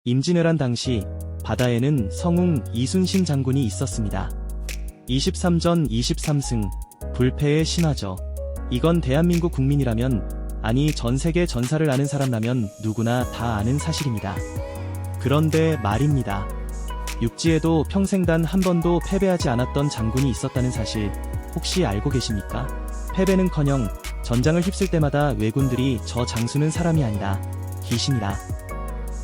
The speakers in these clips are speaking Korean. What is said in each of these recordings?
임진왜란 당시 바다에는 성웅 이순신 장군이 있었습니다. 23전 23승, 불패의 신화죠. 이건 대한민국 국민이라면, 아니 전 세계 전사를 아는 사람라면 누구나 다 아는 사실입니다. 그런데 말입니다. 육지에도 평생 단 한 번도 패배하지 않았던 장군이 있었다는 사실 혹시 알고 계십니까? 패배는커녕 전장을 휩쓸 때마다 왜군들이 저 장수는 사람이 아니다, 귀신이다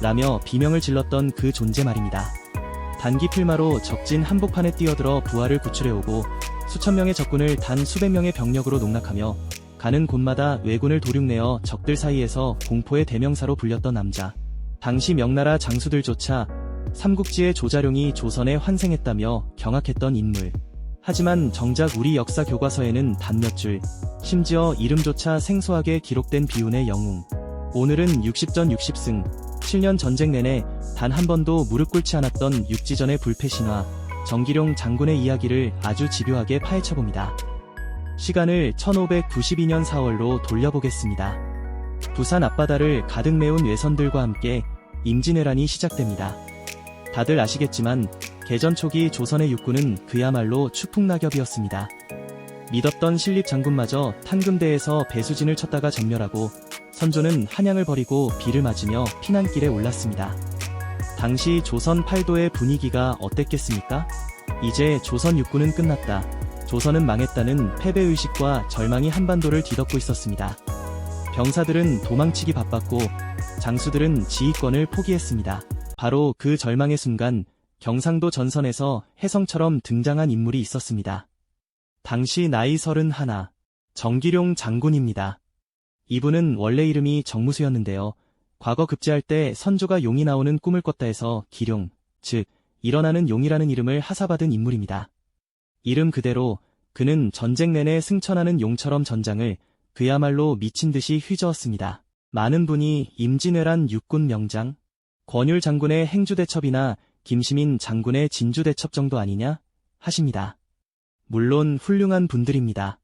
라며 비명을 질렀던 그 존재 말입니다. 단기 필마로 적진 한복판에 뛰어들어 부하를 구출해오고 수천 명의 적군을 단 수백 명의 병력으로 농락하며 가는 곳마다 왜군을 도륙내어 적들 사이에서 공포의 대명사로 불렸던 남자. 당시 명나라 장수들조차 삼국지의 조자룡이 조선에 환생했다며 경악했던 인물. 하지만 정작 우리 역사 교과서에는 단 몇 줄, 심지어 이름조차 생소하게 기록된 비운의 영웅. 오늘은 60전 60승, 7년 전쟁 내내 단 한 번도 무릎 꿇지 않았던 육지전의 불패신화 정기룡 장군의 이야기를 아주 집요하게 파헤쳐봅니다. 시간을 1592년 4월로 돌려보겠습니다. 부산 앞바다를 가득 메운 외선들과 함께 임진왜란이 시작됩니다. 다들 아시겠지만 개전 초기 조선의 육군은 그야말로 추풍낙엽이었습니다. 믿었던 신립 장군마저 탄금대에서 배수진을 쳤다가 전멸하고 선조는 한양을 버리고 비를 맞으며 피난길에 올랐습니다. 당시 조선 팔도의 분위기가 어땠겠습니까? 이제 조선 육군은 끝났다, 조선은 망했다는 패배의식과 절망이 한반도를 뒤덮고 있었습니다. 병사들은 도망치기 바빴고 장수들은 지휘권을 포기했습니다. 바로 그 절망의 순간 경상도 전선에서 혜성처럼 등장한 인물이 있었습니다. 당시 나이 31, 정기룡 장군입니다. 이분은 원래 이름이 정무수였는데요. 과거 급제할 때 선조가 용이 나오는 꿈을 꿨다 해서 기룡, 즉 일어나는 용이라는 이름을 하사받은 인물입니다. 이름 그대로 그는 전쟁 내내 승천하는 용처럼 전장을 그야말로 미친듯이 휘저었습니다. 많은 분이 임진왜란 육군 명장, 권율 장군의 행주대첩이나 김시민 장군의 진주대첩 정도 아니냐 하십니다. 물론 훌륭한 분들입니다.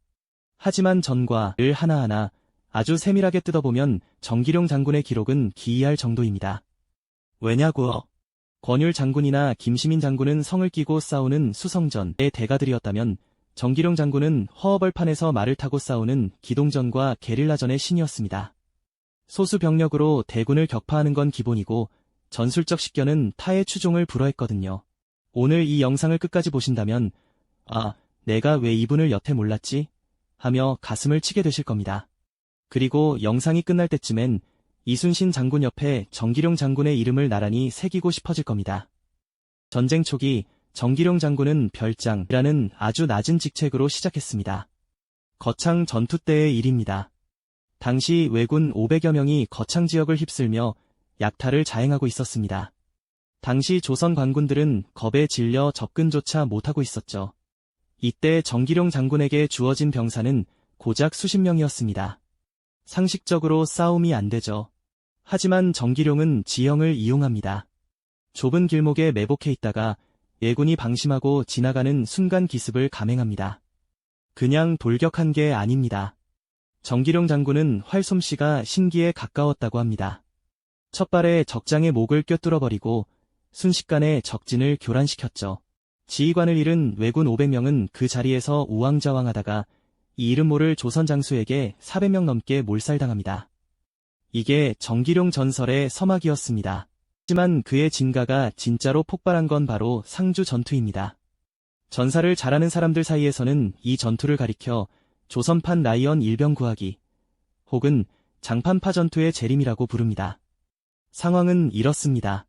하지만 전과 을 하나하나 아주 세밀하게 뜯어보면 정기룡 장군의 기록은 기이할 정도입니다. 왜냐고요? 권율 장군이나 김시민 장군은 성을 끼고 싸우는 수성전의 대가들이었다면 정기룡 장군은 허허벌판에서 말을 타고 싸우는 기동전과 게릴라전의 신이었습니다. 소수 병력으로 대군을 격파하는 건 기본이고 전술적 식견은 타의 추종을 불허했거든요. 오늘 이 영상을 끝까지 보신다면 아, 내가 왜 이분을 여태 몰랐지? 하며 가슴을 치게 되실 겁니다. 그리고 영상이 끝날 때쯤엔 이순신 장군 옆에 정기룡 장군의 이름을 나란히 새기고 싶어질 겁니다. 전쟁 초기 정기룡 장군은 별장이라는 아주 낮은 직책으로 시작했습니다. 거창 전투 때의 일입니다. 당시 왜군 500여 명이 거창 지역을 휩쓸며 약탈을 자행하고 있었습니다. 당시 조선 관군들은 겁에 질려 접근조차 못하고 있었죠. 이때 정기룡 장군에게 주어진 병사는 고작 수십 명이었습니다. 상식적으로 싸움이 안 되죠. 하지만 정기룡은 지형을 이용합니다. 좁은 길목에 매복해 있다가 예군이 방심하고 지나가는 순간 기습을 감행합니다. 그냥 돌격한 게 아닙니다. 정기룡 장군은 활솜씨가 신기에 가까웠다고 합니다. 첫 발에 적장의 목을 꿰뚫어버리고 순식간에 적진을 교란시켰죠. 지휘관을 잃은 왜군 500명은 그 자리에서 우왕좌왕하다가 이 이름 모를 조선 장수에게 400명 넘게 몰살당합니다. 이게 정기룡 전설의 서막이었습니다. 하지만 그의 진가가 진짜로 폭발한 건 바로 상주 전투입니다. 전사를 잘하는 사람들 사이에서는 이 전투를 가리켜 조선판 라이언 일병 구하기 혹은 장판파 전투의 재림이라고 부릅니다. 상황은 이렇습니다.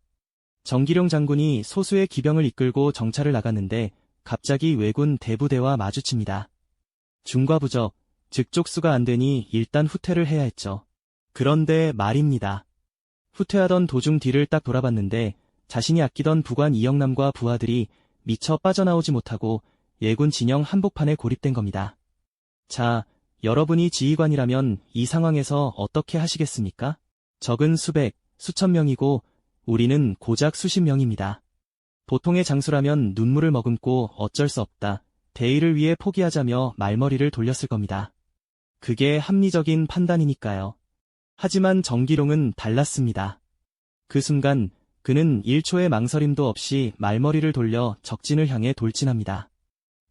정기룡 장군이 소수의 기병을 이끌고 정찰을 나갔는데 갑자기 왜군 대부대와 마주칩니다. 중과부적, 즉 족수가 안 되니 일단 후퇴를 해야 했죠. 그런데 말입니다. 후퇴하던 도중 뒤를 딱 돌아봤는데 자신이 아끼던 부관 이영남과 부하들이 미처 빠져나오지 못하고 예군 진영 한복판에 고립된 겁니다. 자, 여러분이 지휘관이라면 이 상황에서 어떻게 하시겠습니까? 적은 수백, 수천 명이고 우리는 고작 수십 명입니다. 보통의 장수라면 눈물을 머금고 어쩔 수 없다, 대의를 위해 포기하자며 말머리를 돌렸을 겁니다. 그게 합리적인 판단이니까요. 하지만 정기룡은 달랐습니다. 그 순간 그는 1초의 망설임도 없이 말머리를 돌려 적진을 향해 돌진합니다.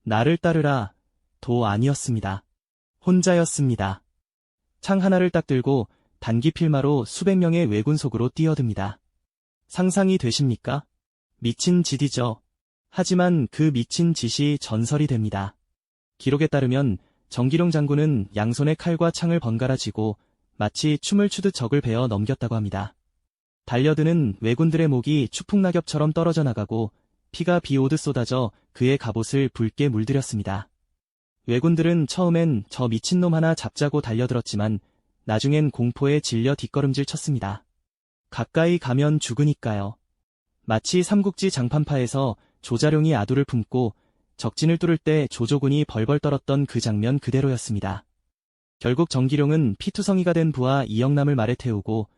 나를 따르라. 도 아니었습니다. 혼자였습니다. 창 하나를 딱 들고 단기 필마로 수백 명의 왜군 속으로 뛰어듭니다. 상상이 되십니까? 미친 짓이죠. 하지만 그 미친 짓이 전설이 됩니다. 기록에 따르면 정기룡 장군은 양손에 칼과 창을 번갈아 쥐고 마치 춤을 추듯 적을 베어 넘겼다고 합니다. 달려드는 왜군들의 목이 추풍낙엽처럼 떨어져 나가고 피가 비 오듯 쏟아져 그의 갑옷을 붉게 물들였습니다. 왜군들은 처음엔 저 미친놈 하나 잡자고 달려들었지만 나중엔 공포에 질려 뒷걸음질 쳤습니다. 가까이 가면 죽으니까요. 마치 삼국지 장판파에서 조자룡이 아두를 품고 적진을 뚫을 때 조조군이 벌벌 떨었던 그 장면 그대로였습니다. 결국 정기룡은 피투성이가 된 부하 이영남을 말에 태우고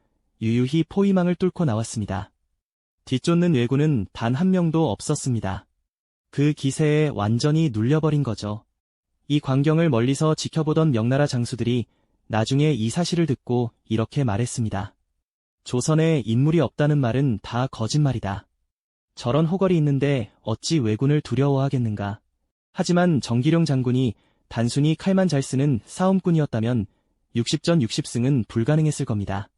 유유히 포위망을 뚫고 나왔습니다. 뒤쫓는 왜군은 단 한 명도 없었습니다. 그 기세에 완전히 눌려버린 거죠. 이 광경을 멀리서 지켜보던 명나라 장수들이 나중에 이 사실을 듣고 이렇게 말했습니다. 조선에 인물이 없다는 말은 다 거짓말이다. 저런 호걸이 있는데 어찌 왜군을 두려워하겠는가. 하지만 정기룡 장군이 단순히 칼만 잘 쓰는 싸움꾼이었다면 60전 60승은 불가능했을 겁니다.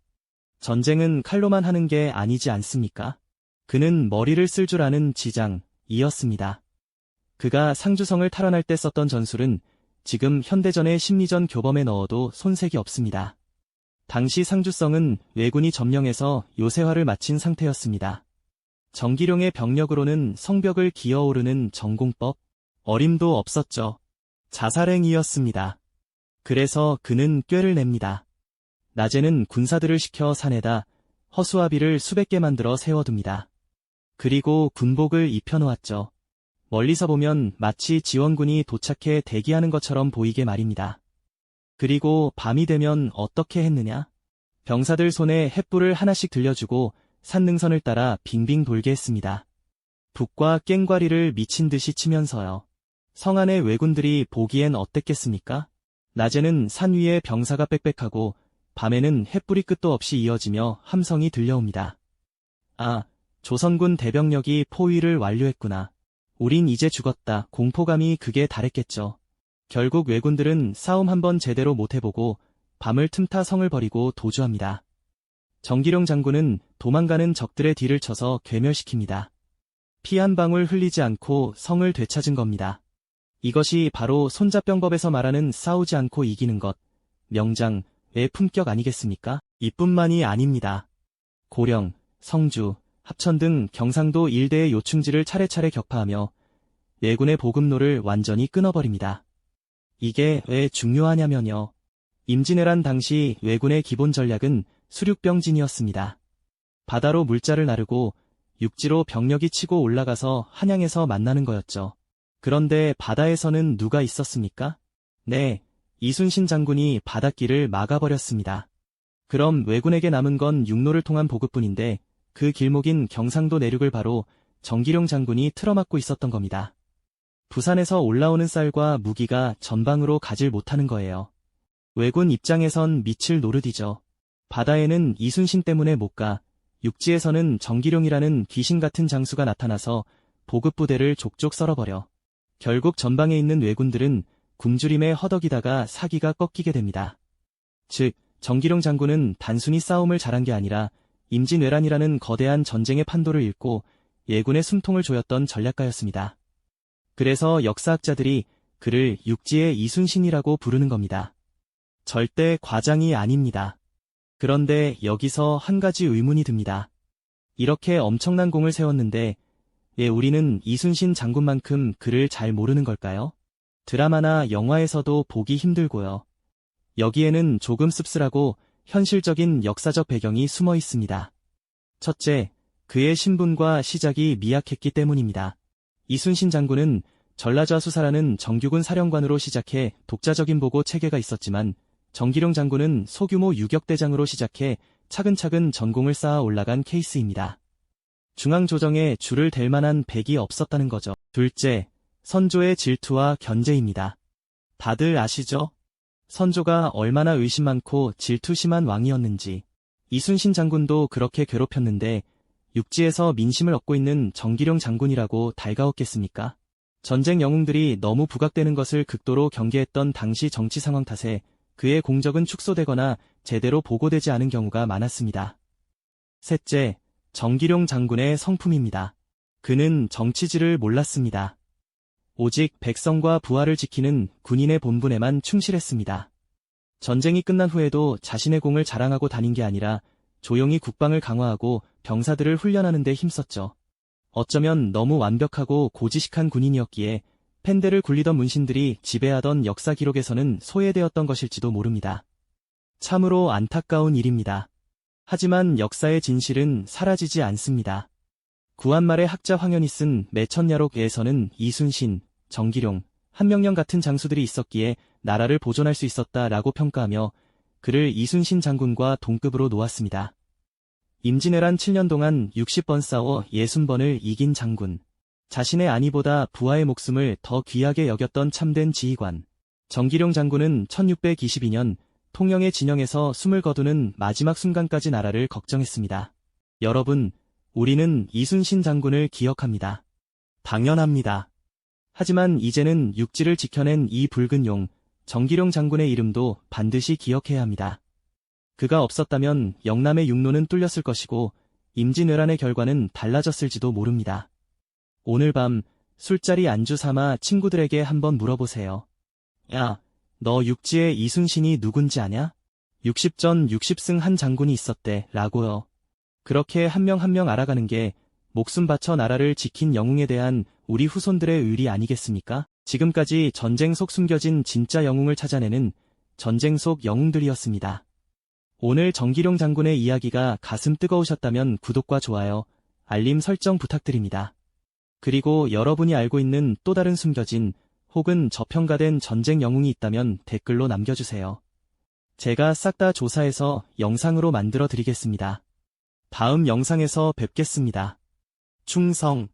전쟁은 칼로만 하는 게 아니지 않습니까? 그는 머리를 쓸 줄 아는 지장이었습니다. 그가 상주성을 탈환할 때 썼던 전술은 지금 현대전의 심리전 교범에 넣어도 손색이 없습니다. 당시 상주성은 왜군이 점령해서 요새화를 마친 상태였습니다. 정기룡의 병력으로는 성벽을 기어오르는 전공법, 어림도 없었죠. 자살행위였습니다. 그래서 그는 꾀를 냅니다. 낮에는 군사들을 시켜 산에다 허수아비를 수백 개 만들어 세워둡니다. 그리고 군복을 입혀놓았죠. 멀리서 보면 마치 지원군이 도착해 대기하는 것처럼 보이게 말입니다. 그리고 밤이 되면 어떻게 했느냐? 병사들 손에 횃불을 하나씩 들려주고 산능선을 따라 빙빙 돌게 했습니다. 북과 깽과리를 미친 듯이 치면서요. 성 안의 왜군들이 보기엔 어땠겠습니까? 낮에는 산 위에 병사가 빽빽하고 밤에는 횃불이 끝도 없이 이어지며 함성이 들려옵니다. 아, 조선군 대병력이 포위를 완료했구나. 우린 이제 죽었다. 공포감이 극에 달했겠죠. 결국 왜군들은 싸움 한번 제대로 못해보고 밤을 틈타 성을 버리고 도주합니다. 정기룡 장군은 도망가는 적들의 뒤를 쳐서 괴멸시킵니다. 피 한 방울 흘리지 않고 성을 되찾은 겁니다. 이것이 바로 손자병법에서 말하는 싸우지 않고 이기는 것, 명장의 품격 아니겠습니까? 이뿐만이 아닙니다. 고령, 성주, 합천 등 경상도 일대의 요충지를 차례차례 격파하며 왜군의 보급로를 완전히 끊어버립니다. 이게 왜 중요하냐면요. 임진왜란 당시 왜군의 기본 전략은 수륙병진이었습니다. 바다로 물자를 나르고 육지로 병력이 치고 올라가서 한양에서 만나는 거였죠. 그런데 바다에서는 누가 있었습니까? 네, 이순신 장군이 바닷길을 막아버렸습니다. 그럼 왜군에게 남은 건 육로를 통한 보급뿐인데 그 길목인 경상도 내륙을 바로 정기룡 장군이 틀어막고 있었던 겁니다. 부산에서 올라오는 쌀과 무기가 전방으로 가질 못하는 거예요. 왜군 입장에선 미칠 노릇이죠. 바다에는 이순신 때문에 못 가, 육지에서는 정기룡이라는 귀신 같은 장수가 나타나서 보급부대를 족족 썰어버려. 결국 전방에 있는 왜군들은 굶주림에 허덕이다가 사기가 꺾이게 됩니다. 즉, 정기룡 장군은 단순히 싸움을 잘한 게 아니라 임진왜란이라는 거대한 전쟁의 판도를 읽고 예군의 숨통을 조였던 전략가였습니다. 그래서 역사학자들이 그를 육지의 이순신이라고 부르는 겁니다. 절대 과장이 아닙니다. 그런데 여기서 한 가지 의문이 듭니다. 이렇게 엄청난 공을 세웠는데 왜 우리는 이순신 장군만큼 그를 잘 모르는 걸까요? 드라마나 영화에서도 보기 힘들고요. 여기에는 조금 씁쓸하고 현실적인 역사적 배경이 숨어 있습니다. 첫째, 그의 신분과 시작이 미약했기 때문입니다. 이순신 장군은 전라좌수사라는 정규군 사령관으로 시작해 독자적인 보고 체계가 있었지만 정기룡 장군은 소규모 유격대장으로 시작해 차근차근 전공을 쌓아 올라간 케이스입니다. 중앙조정에 줄을 댈 만한 백이 없었다는 거죠. 둘째, 선조의 질투와 견제입니다. 다들 아시죠? 선조가 얼마나 의심 많고 질투 심한 왕이었는지. 이순신 장군도 그렇게 괴롭혔는데 육지에서 민심을 얻고 있는 정기룡 장군이라고 달가웠겠습니까? 전쟁 영웅들이 너무 부각되는 것을 극도로 경계했던 당시 정치 상황 탓에 그의 공적은 축소되거나 제대로 보고되지 않은 경우가 많았습니다. 셋째, 정기룡 장군의 성품입니다. 그는 정치질을 몰랐습니다. 오직 백성과 부하를 지키는 군인의 본분에만 충실했습니다. 전쟁이 끝난 후에도 자신의 공을 자랑하고 다닌 게 아니라 조용히 국방을 강화하고 병사들을 훈련하는 데 힘썼죠. 어쩌면 너무 완벽하고 고지식한 군인이었기에 펜대를 굴리던 문신들이 지배하던 역사 기록에서는 소외되었던 것일지도 모릅니다. 참으로 안타까운 일입니다. 하지만 역사의 진실은 사라지지 않습니다. 구한말의 학자 황현이 쓴 매천야록에서는 이순신, 정기룡, 한명령 같은 장수들이 있었기에 나라를 보존할 수 있었다라고 평가하며 그를 이순신 장군과 동급으로 놓았습니다. 임진왜란 7년 동안 60번 싸워 60번을 이긴 장군. 자신의 안위보다 부하의 목숨을 더 귀하게 여겼던 참된 지휘관. 정기룡 장군은 1622년 통영의 진영에서 숨을 거두는 마지막 순간까지 나라를 걱정했습니다. 여러분, 우리는 이순신 장군을 기억합니다. 당연합니다. 하지만 이제는 육지를 지켜낸 이 붉은 용, 정기룡 장군의 이름도 반드시 기억해야 합니다. 그가 없었다면 영남의 육로는 뚫렸을 것이고 임진왜란의 결과는 달라졌을지도 모릅니다. 오늘 밤 술자리 안주 삼아 친구들에게 한번 물어보세요. 야, 너 육지에 이순신이 누군지 아냐? 60전 60승 한 장군이 있었대 라고요. 그렇게 한 명 한 명 알아가는 게 목숨 바쳐 나라를 지킨 영웅에 대한 우리 후손들의 의리 아니겠습니까? 지금까지 전쟁 속 숨겨진 진짜 영웅을 찾아내는 전쟁 속 영웅들이었습니다. 오늘 정기룡 장군의 이야기가 가슴 뜨거우셨다면 구독과 좋아요, 알림 설정 부탁드립니다. 그리고 여러분이 알고 있는 또 다른 숨겨진 혹은 저평가된 전쟁 영웅이 있다면 댓글로 남겨주세요. 제가 싹 다 조사해서 영상으로 만들어 드리겠습니다. 다음 영상에서 뵙겠습니다. 충성!